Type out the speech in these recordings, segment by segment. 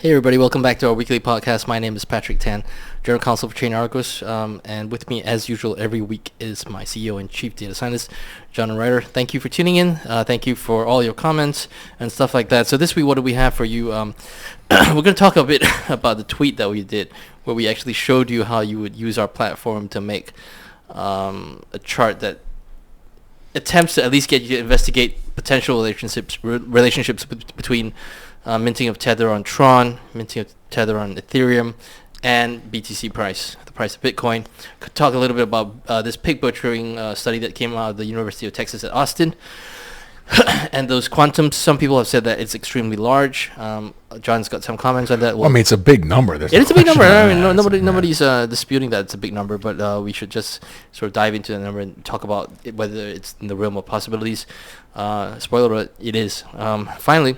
Hey everybody, welcome back to our weekly podcast. My name is Patrick Tan, General Counsel for ChainArgos, and with me as usual every week is my CEO and Chief Data Scientist, Jonathan Reiter. Thank you for tuning in. Thank you for all your comments and stuff like that. So this week, what do we have for you? We're going to talk a bit about the tweet that we did, where we actually showed you how you would use our platform to make a chart that attempts to at least get you to investigate potential relationships between minting of Tether on TRON, minting of Tether on Ethereum, and BTC price, the price of Bitcoin. Could talk a little bit about this pig butchering study that came out of the University of Texas at Austin. And those quantums, some people have said that it's extremely large. John's got some comments on that. Well, I mean, it's a big number. It's a big number. I mean, nobody's disputing that it's a big number, but we should just sort of dive into the number and talk about whether it's in the realm of possibilities. Spoiler alert, it is. Finally,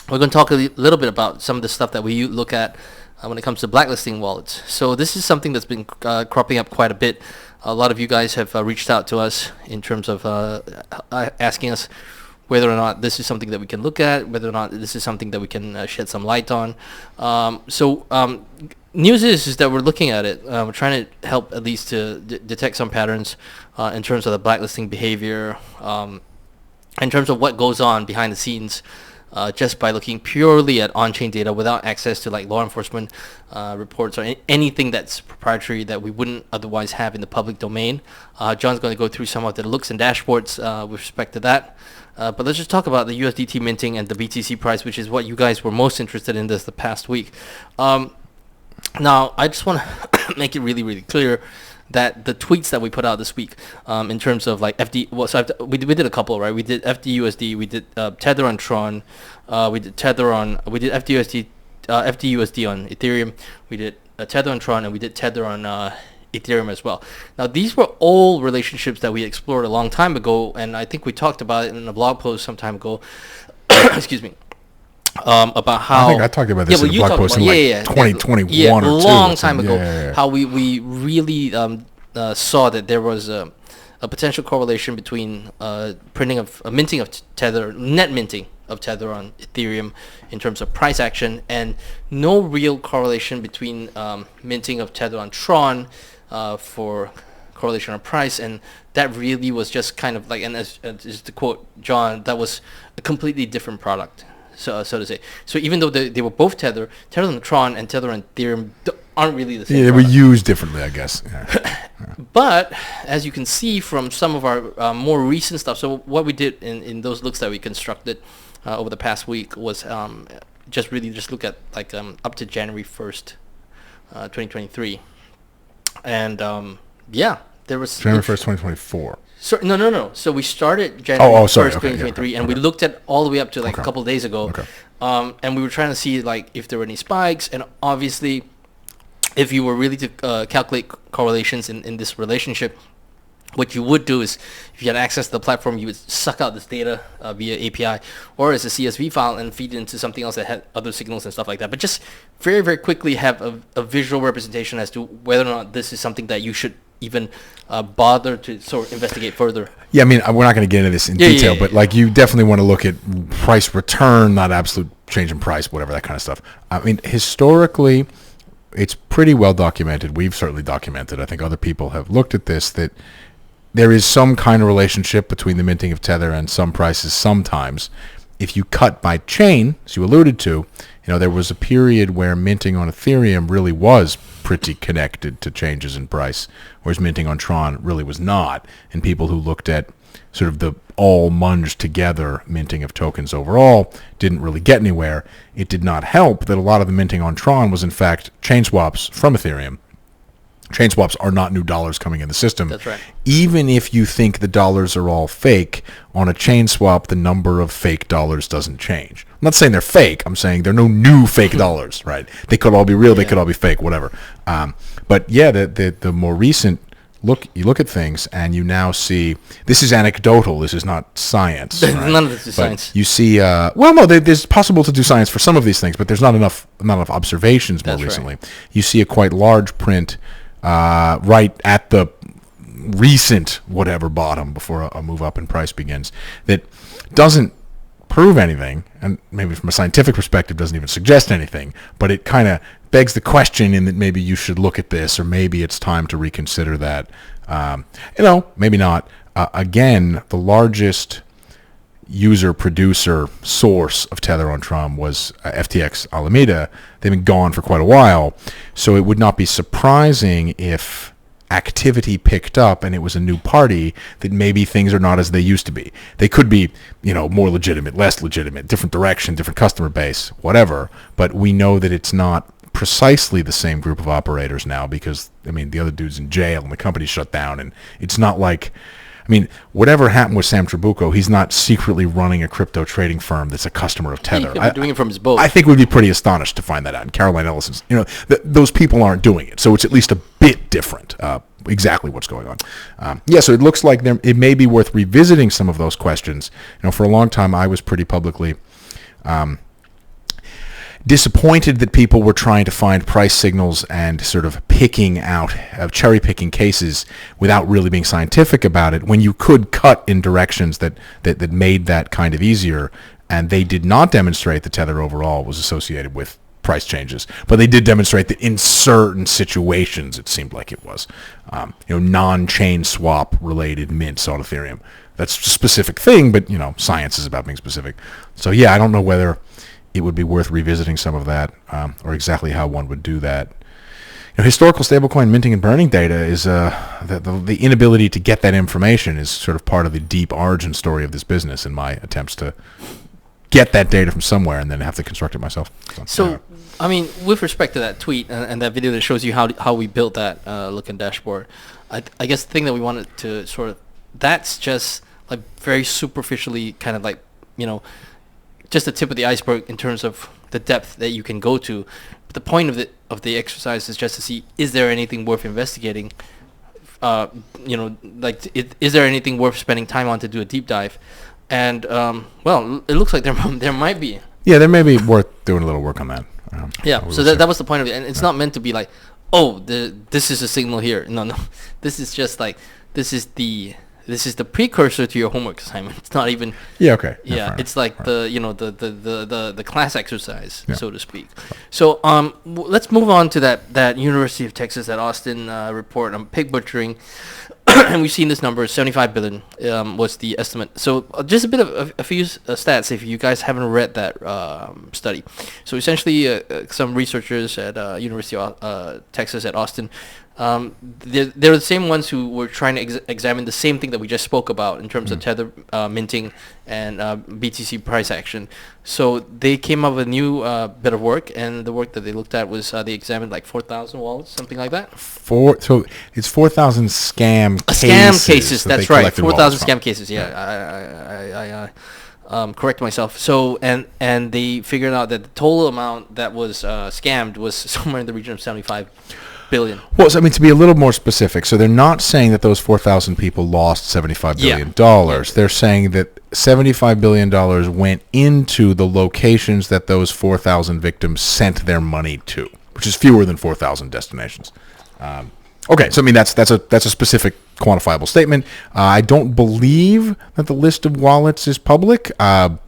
we're going to talk a little bit about some of the stuff that we look at when it comes to blacklisting wallets. So this is something that's been cropping up quite a bit. A lot of you guys have reached out to us in terms of asking us whether or not this is something that we can look at, whether or not this is something that we can shed some light on. News is that we're looking at it. We're trying to help at least to detect some patterns in terms of the blacklisting behavior, in terms of what goes on behind the scenes. Just by looking purely at on-chain data without access to like law enforcement reports or anything that's proprietary that we wouldn't otherwise have in the public domain. John's going to go through some of the looks and dashboards with respect to that. But let's just talk about the USDT minting and the BTC price, which is what you guys were most interested in the past week. Now, I just want to make it really, really clear that the tweets that we put out this week, in terms of like we did a couple, right? We did FDUSD, we did Tether on TRON, we did FDUSD on Ethereum, we did Tether on TRON, and we did Tether on Ethereum as well. Now these were all relationships that we explored a long time ago, and I think we talked about it in a blog post some time ago. Excuse me. About how I think I talked about this in a blog post in 2021 or a long time ago. How we really saw that there was a potential correlation between minting of Tether, net minting of Tether on Ethereum in terms of price action, and no real correlation between minting of Tether on TRON for correlation on price. And that really was just kind of like, and as to quote John, that was a completely different product. So to say. So even though they were both Tether on TRON and Tether on Ethereum aren't really the same. Yeah, they were used differently, I guess. Yeah. But as you can see from some of our more recent stuff, so what we did in those looks that we constructed over the past week was just look at like up to January 1st, 2023, and there was January 1st, 2024. So no. So we started January 1st, 2023, and we okay. looked at all the way up to like a couple of days ago. Okay. And we were trying to see like if there were any spikes, and obviously, if you were really to calculate correlations in this relationship, what you would do is, if you had access to the platform, you would suck out this data via API or as a CSV file and feed it into something else that had other signals and stuff like that. But just very, very quickly have a visual representation as to whether or not this is something that you should even bother to sort of investigate further. Yeah, I mean, we're not going to get into this in detail, but like you definitely want to look at price return, not absolute change in price, whatever, that kind of stuff. I mean, historically, it's pretty well documented. We've certainly documented. I think other people have looked at this, that there is some kind of relationship between the minting of Tether and some prices sometimes. If you cut by chain, as you alluded to, there was a period where minting on Ethereum really was pretty connected to changes in price, whereas minting on TRON really was not. And people who looked at sort of the all munged together minting of tokens overall didn't really get anywhere. It did not help that a lot of the minting on TRON was in fact chain swaps from Ethereum. Chain swaps are not new dollars coming in the system. That's right. Even if you think the dollars are all fake, on a chain swap, the number of fake dollars doesn't change. I'm not saying they're fake. I'm saying there are no new fake dollars, right? They could all be real. They could all be fake, whatever. But yeah, the more recent you look at things and you now see, this is anecdotal. This is not science. Right? None of this is science. You see, there's possible to do science for some of these things, but there's not enough observations more recently. Right. You see a quite large print right at the recent whatever bottom before a move up in price begins that doesn't prove anything, and maybe from a scientific perspective doesn't even suggest anything, but it kind of begs the question in that maybe you should look at this, or maybe it's time to reconsider that. Maybe not. Again, the largest user, producer, source of Tether on TRON was FTX Alameda. They've been gone for quite a while, so it would not be surprising if activity picked up and it was a new party, that maybe things are not as they used to be. They could be, more legitimate, less legitimate, different direction, different customer base, whatever, but we know that it's not precisely the same group of operators now, because the other dude's in jail and the company's shut down, and it's not like, whatever happened with Sam Trabucco, he's not secretly running a crypto trading firm that's a customer of Tether. He could be doing it from his boat. I think we'd be pretty astonished to find that out. And Caroline Ellison's, those people aren't doing it, so it's at least a bit different. Exactly what's going on. So it looks like it may be worth revisiting some of those questions. For a long time, I was pretty publicly disappointed that people were trying to find price signals and sort of cherry picking cases without really being scientific about it, when you could cut in directions that made that kind of easier. And they did not demonstrate that Tether overall was associated with price changes, but they did demonstrate that in certain situations it seemed like it was. Non-chain swap related mints on Ethereum. That's a specific thing, but science is about being specific. So I don't know whether it would be worth revisiting some of that, or exactly how one would do that. Historical stablecoin minting and burning data is the inability to get that information is sort of part of the deep origin story of this business, in my attempts to get that data from somewhere and then have to construct it myself. So with respect to that tweet and that video that shows you how we built that looking dashboard, I guess the thing that we wanted to sort of, that's just like very superficially kind of like, just the tip of the iceberg in terms of the depth that you can go to. But the point of the exercise is just to see, is there anything worth investigating? Is there anything worth spending time on to do a deep dive? And it looks like there might be. Yeah, there may be worth doing a little work on that. So that was the point of it, and it's not meant to be like, this is a signal here. No, this is just like, this is the precursor to your homework assignment. It's not even. Yeah. Okay. It's like the class exercise, so to speak. So let's move on to that University of Texas at Austin report on pig butchering. And we've seen this number, 75 billion was the estimate. So just a bit of a few stats if you guys haven't read that study. So essentially some researchers at University of Texas at Austin, they're the same ones who were trying to examine the same thing that we just spoke about in terms of Tether minting and BTC price action. So they came up with a new bit of work, and the work that they looked at was they examined like 4,000 wallets, something like that. So it's 4,000 scam cases. Scam cases, that's right. 4,000 scam cases. Yeah, I correct myself. So and they figured out that the total amount that was scammed was somewhere in the region of 75 billion. Well, so, to be a little more specific, so they're not saying that those 4,000 people lost $75 billion. They're saying that $75 billion went into the locations that those 4,000 victims sent their money to, which is fewer than 4,000 destinations. Okay, so that's a specific quantifiable statement. I don't believe that the list of wallets is public. I'm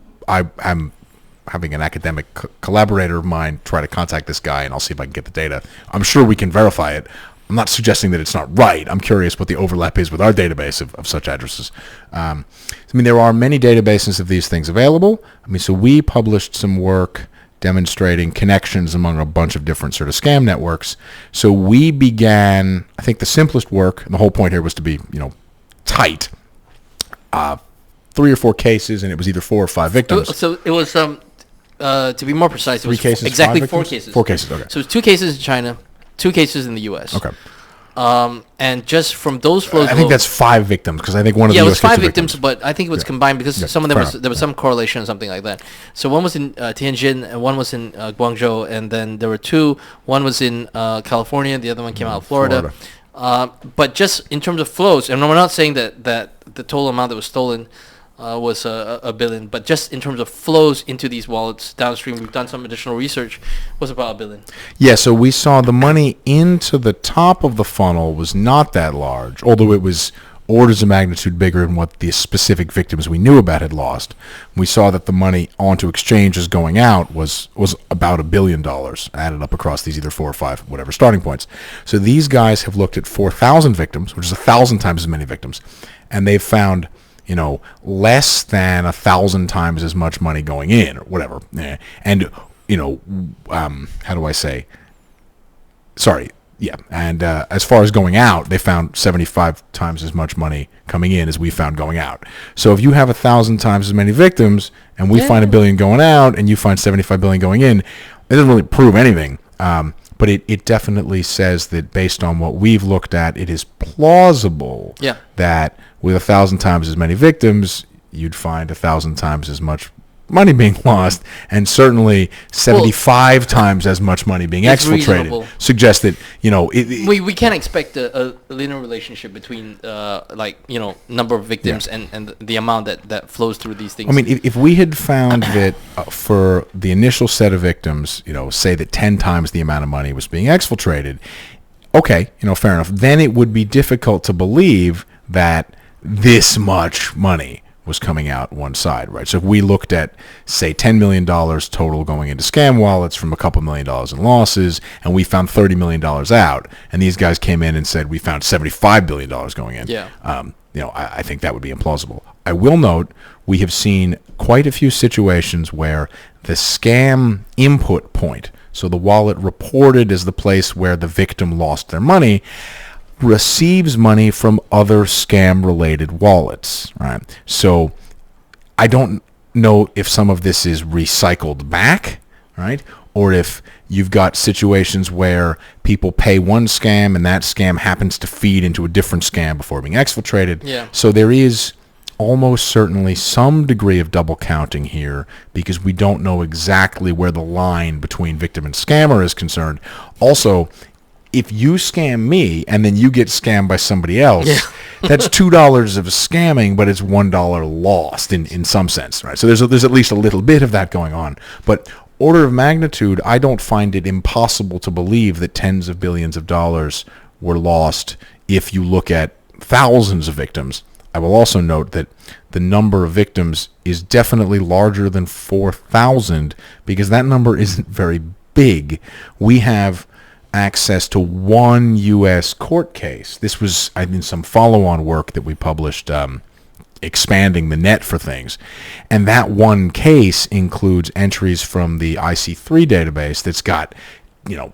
having an academic collaborator of mine try to contact this guy, and I'll see if I can get the data. I'm sure we can verify it. I'm not suggesting that it's not right. I'm curious what the overlap is with our database of such addresses. There are many databases of these things available. So we published some work demonstrating connections among a bunch of different sort of scam networks. So we began, I think the simplest work, and the whole point here was to be, tight, 3 or 4 cases, and it was either 4 or 5 victims. So it was, to be more precise, it was cases, exactly 4 cases. 4 cases, okay. So it's 2 cases in China, 2 cases in the U.S. Okay. And just from those flows, I think that's 5 victims, because I think one of the it US was 5 victims, but I think it was combined because some of them there was some correlation or something like that. So one was in Tianjin, and one was in Guangzhou, and then there were 2. One was in California, the other one came out of Florida. But just in terms of flows, and we're not saying that the total amount that was stolen was a billion, but just in terms of flows into these wallets downstream, we've done some additional research, was about $1 billion. Yeah, so we saw the money into the top of the funnel was not that large, although it was orders of magnitude bigger than what the specific victims we knew about had lost. We saw that the money onto exchanges going out was about $1 billion added up across these either 4 or 5, whatever starting points. So these guys have looked at 4,000 victims, which is 1,000 times as many victims, and they've found less than 1,000 times as much money going in or whatever. And how do I say? Sorry. Yeah, and as far as going out, they found 75 times as much money coming in as we found going out. So if you have 1,000 times as many victims, and we find $1 billion going out, and you find 75 billion going in, it doesn't really prove anything. But it definitely says that based on what we've looked at, it is plausible that with 1,000 times as many victims, you'd find 1,000 times as much money being lost, and certainly 75 times as much money being exfiltrated. Reasonable. Suggests that we can't expect a linear relationship between number of victims and the amount that flows through these things. I mean, if we had found that for the initial set of victims, say that 10 times the amount of money was being exfiltrated, okay, fair enough. Then it would be difficult to believe that this much money was coming out one side, right? So if we looked at, say, $10 million total going into scam wallets from a couple $1 million in losses, and we found $30 million out, and these guys came in and said we found $75 billion going in, I think that would be implausible. I will note we have seen quite a few situations where the scam input point, so the wallet reported as the place where the victim lost their money, receives money from other scam-related wallets, right? So I don't know if some of this is recycled back, right? Or if you've got situations where people pay one scam and that scam happens to feed into a different scam before being exfiltrated. Yeah. So there is almost certainly some degree of double counting here because we don't know exactly where the line between victim and scammer is concerned. Also, if you scam me and then you get scammed by somebody else, that's $2 of scamming, but it's $1 lost in some sense, right? So there's at least a little bit of that going on. But order of magnitude, I don't find it impossible to believe that tens of billions of dollars were lost if you look at thousands of victims. I will also note that the number of victims is definitely larger than 4,000 because that number isn't very big. We have access to one U.S. court case. This was in some follow-on work that we published expanding the net for things. And that one case includes entries from the IC3 database that's got,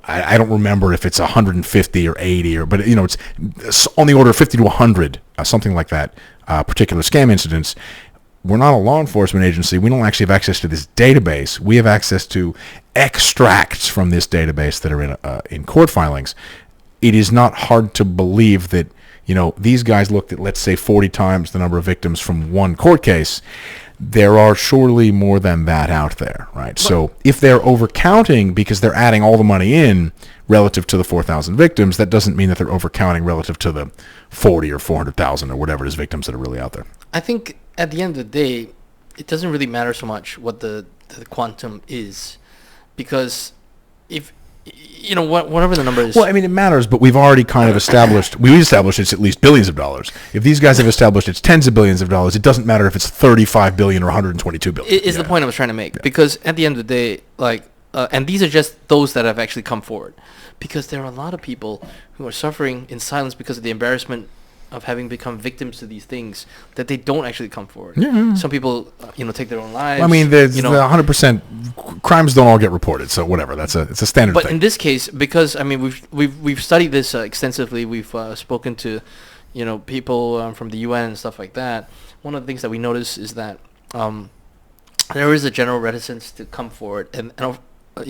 I don't remember if it's 150 or 80, but it's on the order of 50 to 100, something like that, particular scam incidents. We're not a law enforcement agency. We don't actually have access to this database. We have access to extracts from this database that are in court filings. It is not hard to believe that, these guys looked at, let's say, 40 times the number of victims from one court case. There are surely more than that out there, right? So if they're overcounting because they're adding all the money in relative to the 4,000 victims, that doesn't mean that they're overcounting relative to the 40 or 400,000 or whatever it is victims that are really out there. I think at the end of the day, it doesn't really matter so much what the quantum is, because if whatever the number is. Well, I mean, it matters, but we've already kind of established it's at least billions of dollars. If these guys have established it's tens of billions of dollars, it doesn't matter if it's 35 billion or 122 billion. Is the point I was trying to make, because at the end of the day, and these are just those that have actually come forward, because there are a lot of people who are suffering in silence because of the embarrassment of having become victims to these things, that they don't actually come forward. Yeah. Some people, take their own lives. I mean, there's 100% crimes don't all get reported, so whatever. It's a standard thing. But in this case, because we've studied this extensively, we've spoken to, people from the UN and stuff like that. One of the things that we notice is that there is a general reticence to come forward, and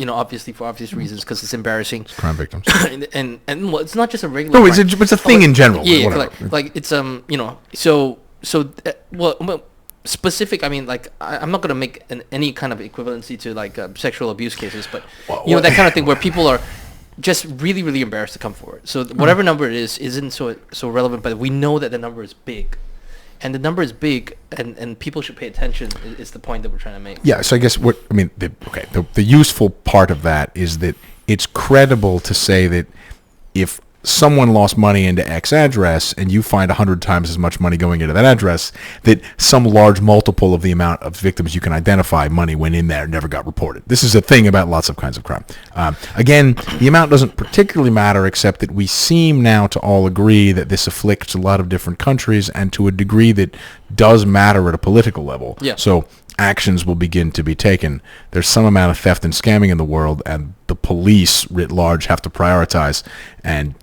obviously for obvious reasons, because it's embarrassing. It's crime victims. and well, it's not just a regular. No, it's a thing in general. Yeah, like it's specific. I mean, I'm not gonna make any kind of equivalency to sexual abuse cases, but that kind of thing where people are just really, really embarrassed to come forward. So whatever number it is isn't so relevant, but we know that the number is big. And the number is big, and people should pay attention. Is the point that we're trying to make? Yeah. So I guess the useful part of that is that it's credible to say that if someone lost money into X address and you find 100 times as much money going into that address, that some large multiple of the amount of victims you can identify money went in there, never got reported. This is a thing about lots of kinds of crime. Again, the amount doesn't particularly matter, except that we seem now to all agree that this afflicts a lot of different countries and to a degree that does matter at a political level. Yeah. So actions will begin to be taken. There's some amount of theft and scamming in the world, and the police writ large have to prioritize. And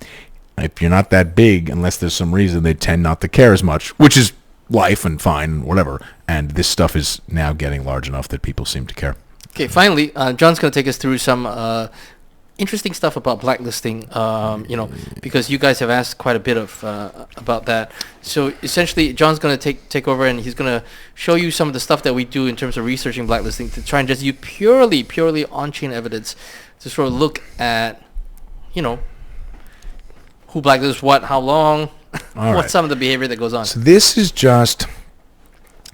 if you're not that big, unless there's some reason, they tend not to care as much, which is life and fine, whatever. And this stuff is now getting large enough that people seem to care. Okay, finally, John's going to take us through some interesting stuff about blacklisting, because you guys have asked quite a bit of about that. So essentially, John's going to take over, and he's going to show you some of the stuff that we do in terms of researching blacklisting to try and just use purely on-chain evidence to sort of look at, who blacklists what, how long, what's some of the behavior that goes on. So this is just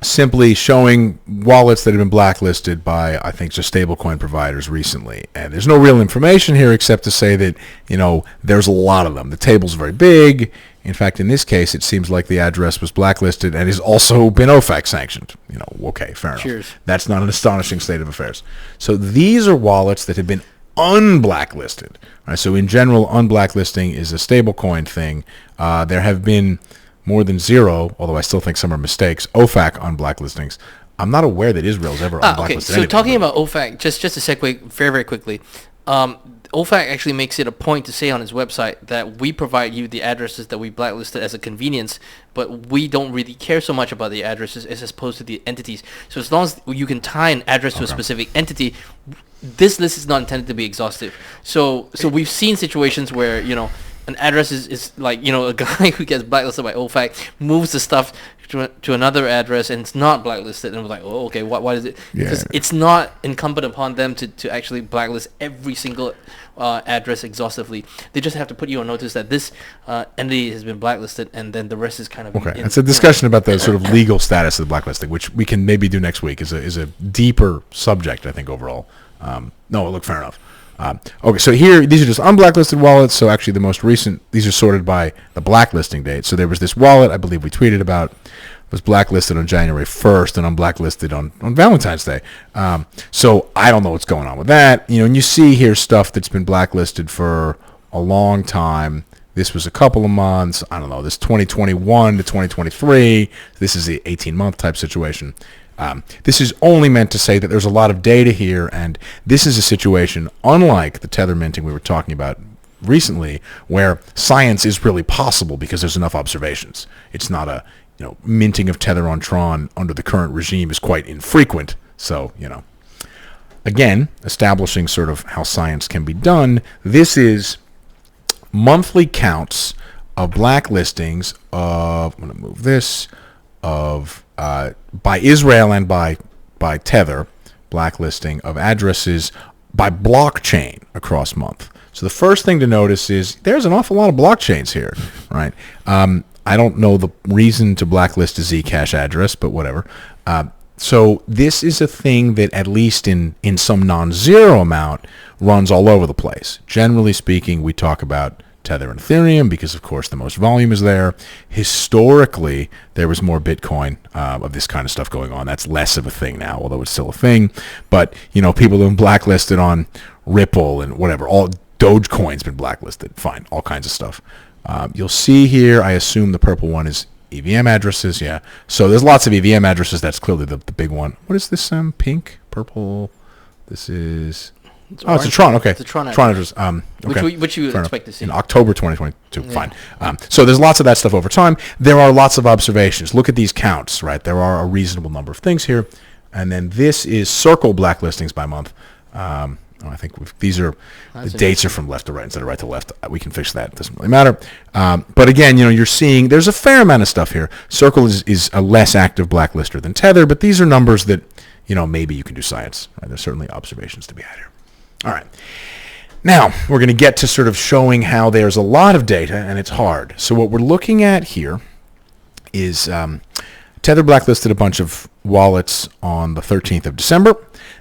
simply showing wallets that have been blacklisted by, I think, just stablecoin providers recently. And there's no real information here except to say that, there's a lot of them. The table's very big. In fact, in this case, it seems like the address was blacklisted and has also been OFAC sanctioned. Okay, fair enough. Cheers. That's not an astonishing state of affairs. So these are wallets that have been unblacklisted. Right? So in general, unblacklisting is a stablecoin thing. There have been more than zero, although I still think some are mistakes, OFAC on blacklistings. I'm not aware that Israel's ever unblacklisted okay, so anything. talking about OFAC, just to segue very, very quickly, OFAC actually makes it a point to say on his website that we provide you the addresses that we blacklisted as a convenience, but we don't really care so much about the addresses as opposed to the entities. So as long as you can tie an address to a specific entity, this list is not intended to be exhaustive. So we've seen situations where, an address is like, a guy who gets blacklisted by OFAC moves the stuff to another address and it's not blacklisted, and we're like, oh, okay, why is it? Because it's not incumbent upon them to actually blacklist every single address exhaustively. They just have to put you on notice that this entity has been blacklisted, and then the rest is kind of okay. It's a discussion about the sort of legal status of the blacklisting, which we can maybe do next week. Is a deeper subject, I think, overall. No, look, fair enough. Okay, so here, these are just unblacklisted wallets. So actually the most recent, these are sorted by the blacklisting date. So there was this wallet, I believe we tweeted about, was blacklisted on January 1st and unblacklisted on Valentine's Day. So I don't know what's going on with that. And you see here stuff that's been blacklisted for a long time. This was a couple of months. I don't know, this 2021 to 2023. This is the 18-month type situation. This is only meant to say that there's a lot of data here, and this is a situation unlike the Tether minting we were talking about recently, where science is really possible because there's enough observations. It's not a, minting of Tether on TRON under the current regime is quite infrequent. So, again, establishing sort of how science can be done, this is monthly counts of blacklistings of, I'm going to move this, of by Israel and by Tether, blacklisting of addresses by blockchain across month. So the first thing to notice is there's an awful lot of blockchains here, right? I don't know the reason to blacklist a Zcash address, but whatever. So this is a thing that, at least in some non-zero amount, runs all over the place. Generally speaking, we talk about Tether and Ethereum because, of course, the most volume is there. Historically, there was more Bitcoin of this kind of stuff going on. That's less of a thing now, although it's still a thing. But, people have been blacklisted on Ripple and whatever. All Dogecoin's been blacklisted. Fine, all kinds of stuff. You'll see here, I assume the purple one is EVM addresses. Yeah. So there's lots of EVM addresses. That's clearly the big one. What is this? Pink? Purple? This is... It's a TRON. Okay, it's a TRON address. Okay. Which you would expect to see in October 2022. Yeah. Fine. So there's lots of that stuff over time. There are lots of observations. Look at these counts. Right, there are a reasonable number of things here, and then this is Circle blacklistings by month. I think these are the dates are from left to right instead of right to left. We can fix that. It doesn't really matter. But again, you're seeing there's a fair amount of stuff here. Circle is a less active blacklister than Tether, but these are numbers that maybe you can do science. Right? There's certainly observations to be had here. All right. Now, we're going to get to sort of showing how there's a lot of data and it's hard. So what we're looking at here is Tether blacklisted a bunch of wallets on the 13th of December.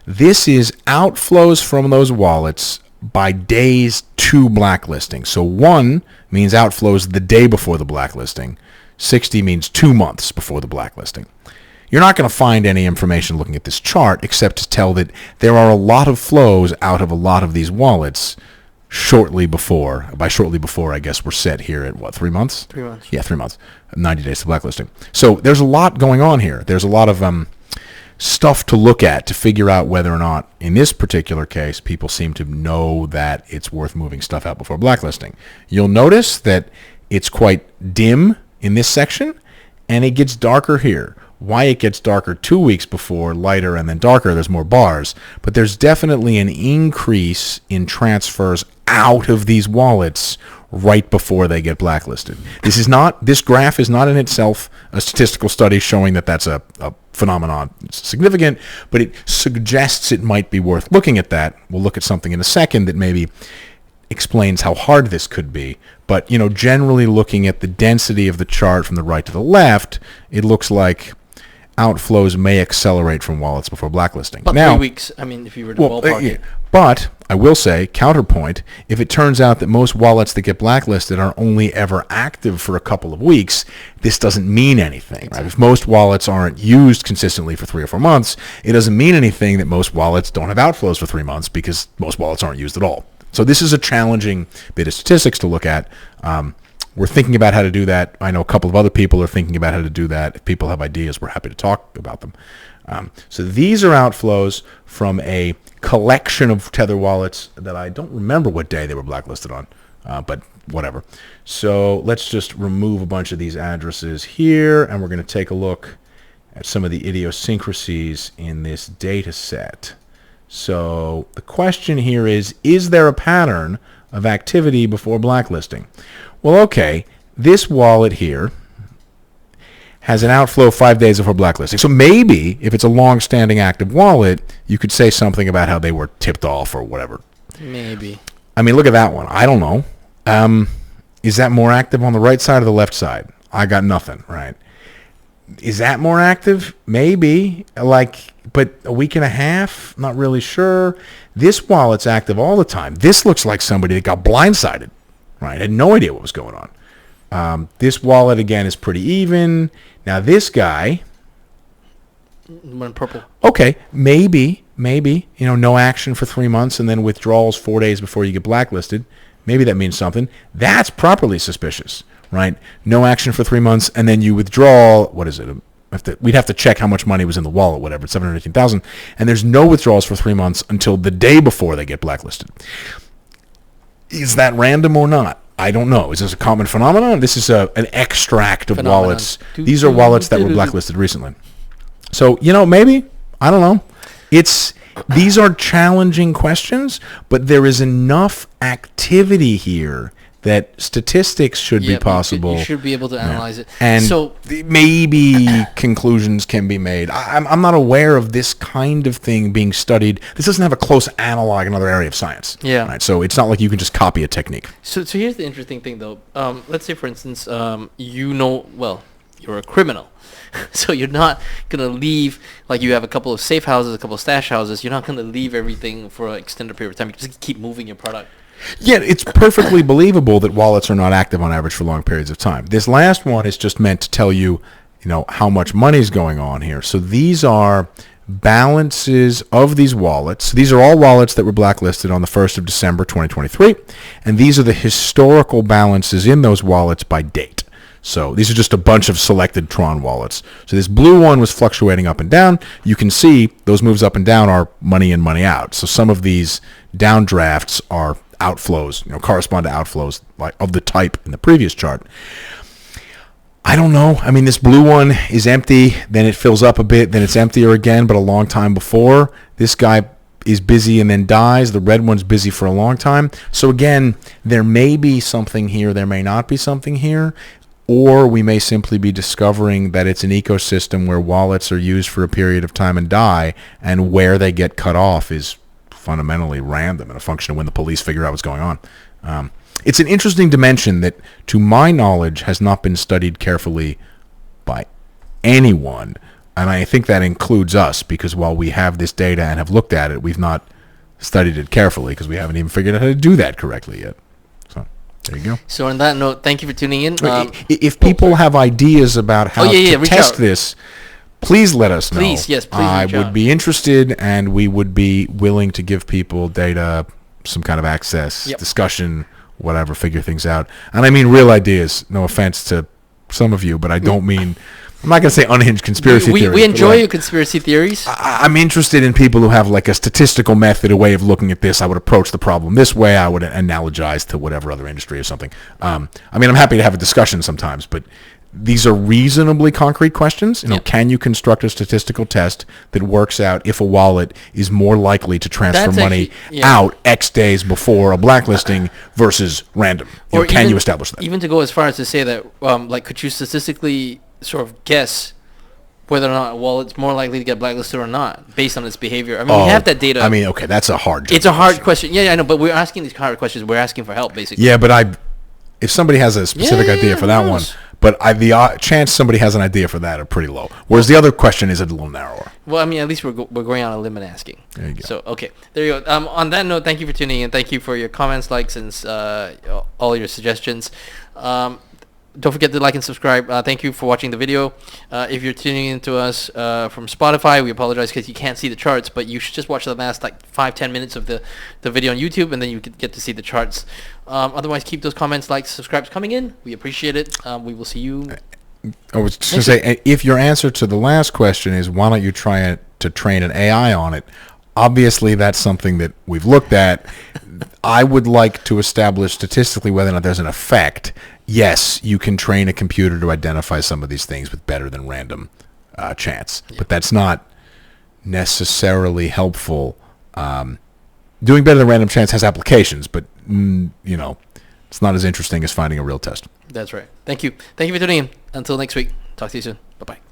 This is outflows from those wallets by days to blacklisting. So 1 means outflows the day before the blacklisting. 60 means 2 months before the blacklisting. You're not going to find any information looking at this chart except to tell that there are a lot of flows out of a lot of these wallets shortly before. By shortly before, I guess we're set here at what, 3 months? 3 months. Yeah, 3 months. 90 days to blacklisting. So there's a lot going on here. There's a lot of stuff to look at to figure out whether or not, in this particular case, people seem to know that it's worth moving stuff out before blacklisting. You'll notice that it's quite dim in this section, and it gets darker here. Why it gets darker 2 weeks before, lighter, and then darker, there's more bars. But there's definitely an increase in transfers out of these wallets right before they get blacklisted. This graph is not in itself a statistical study showing that that's a phenomenon significant, but it suggests it might be worth looking at that. We'll look at something in a second that maybe explains how hard this could be. But, generally looking at the density of the chart from the right to the left, it looks like outflows may accelerate from wallets before blacklisting. But now, 3 weeks, if you were to ballpark it. But I will say, counterpoint, if it turns out that most wallets that get blacklisted are only ever active for a couple of weeks, this doesn't mean anything. Exactly. Right? If most wallets aren't used consistently for 3 or 4 months, it doesn't mean anything that most wallets don't have outflows for 3 months because most wallets aren't used at all. So this is a challenging bit of statistics to look at. We're thinking about how to do that. I know a couple of other people are thinking about how to do that. If people have ideas, we're happy to talk about them. So these are outflows from a collection of Tether wallets that I don't remember what day they were blacklisted on, but whatever. So let's just remove a bunch of these addresses here, and we're going to take a look at some of the idiosyncrasies in this data set. So the question here is there a pattern of activity before blacklisting? Well, okay, this wallet here has an outflow 5 days before blacklisting. So maybe if it's a long-standing active wallet, you could say something about how they were tipped off or whatever. Maybe. Look at that one. I don't know. Is that more active on the right side or the left side? I got nothing, right? Is that more active? Maybe. But a week and a half? Not really sure. This wallet's active all the time. This looks like somebody that got blindsided, right? Had no idea what was going on. This wallet, again, is pretty even. Now, this guy... Went purple. Okay, maybe, no action for 3 months and then withdrawals 4 days before you get blacklisted. Maybe that means something. That's properly suspicious, right? No action for 3 months and then you withdraw, what is it? We'd have to check how much money was in the wallet, whatever, it's $718,000, and there's no withdrawals for 3 months until the day before they get blacklisted. Is that random or not? I don't know. Is this a common phenomenon? This is an extract of wallets. These are wallets that were blacklisted recently. So, maybe. I don't know. These are challenging questions, but there is enough activity here that statistics should be possible. You should be able to analyze it. And so maybe conclusions can be made. I'm not aware of this kind of thing being studied. This doesn't have a close analog in another area of science. Yeah. Right? So it's not like you can just copy a technique. So here's the interesting thing, though. Let's say, for instance, you're a criminal. So you're not going to leave, you have a couple of safe houses, a couple of stash houses. You're not going to leave everything for an extended period of time. You just keep moving your product. Yeah, it's perfectly believable that wallets are not active on average for long periods of time. This last one is just meant to tell you, how much money is going on here. So these are balances of these wallets. These are all wallets that were blacklisted on the 1st of December 2023, and these are the historical balances in those wallets by date. So these are just a bunch of selected TRON wallets. So this blue one was fluctuating up and down. You can see those moves up and down are money in, money out. So some of these downdrafts are outflows, correspond to outflows of the type in the previous chart. I don't know. This blue one is empty, then it fills up a bit, then it's emptier again, but a long time before. This guy is busy and then dies. The red one's busy for a long time. So again, there may be something here, there may not be something here. Or we may simply be discovering that it's an ecosystem where wallets are used for a period of time and die, and where they get cut off is fundamentally random and a function of when the police figure out what's going on. It's an interesting dimension that, to my knowledge, has not been studied carefully by anyone, and I think that includes us, because while we have this data and have looked at it, we've not studied it carefully because we haven't even figured out how to do that correctly yet. So there you go. So on that note, thank you for tuning in. If people have ideas about how to test this, please let us know. Please, yes, please. I would be interested, and we would be willing to give people data, some kind of access, discussion, whatever, figure things out. And I mean real ideas. No offense to some of you, but I don't mean... I'm not going to say unhinged conspiracy theories. We enjoy your conspiracy theories. I'm interested in people who have like a statistical method, a way of looking at this. I would approach the problem this way. I would analogize to whatever other industry or something. I mean, I'm happy to have a discussion sometimes, but these are reasonably concrete questions. Can you construct a statistical test that works out if a wallet is more likely to transfer money out X days before a blacklisting versus random? Can you establish that? Even to go as far as to say that, could you statistically sort of guess whether or not a wallet's more likely to get blacklisted or not based on its behavior? I mean, we have that data. I mean, okay, that's a hard. It's a hard question. Yeah, I know, but we're asking these hard questions. We're asking for help, basically. Yeah, but if somebody has a specific idea for that one, but the chance somebody has an idea for that are pretty low. Whereas the other question is a little narrower. Well, I mean, at least we're going on a limb and asking. There you go. So, okay, there you go. On that note, thank you for tuning in. Thank you for your comments, likes, and all your suggestions. Don't forget to like and subscribe. Thank you for watching the video. If you're tuning into us from Spotify, we apologize because you can't see the charts, but you should just watch the last 5-10 minutes of the video on YouTube, and then you get to see the charts. Otherwise, keep those comments, likes, subscribes coming in. We appreciate it. We will see you. I was just going to say, if your answer to the last question is why don't you try to train an AI on it, obviously that's something that we've looked at. I would like to establish statistically whether or not there's an effect. Yes, you can train a computer to identify some of these things with better than random chance, but that's not necessarily helpful. Doing better than random chance has applications, but it's not as interesting as finding a real test. That's right. Thank you. Thank you for tuning in. Until next week. Talk to you soon. Bye-bye.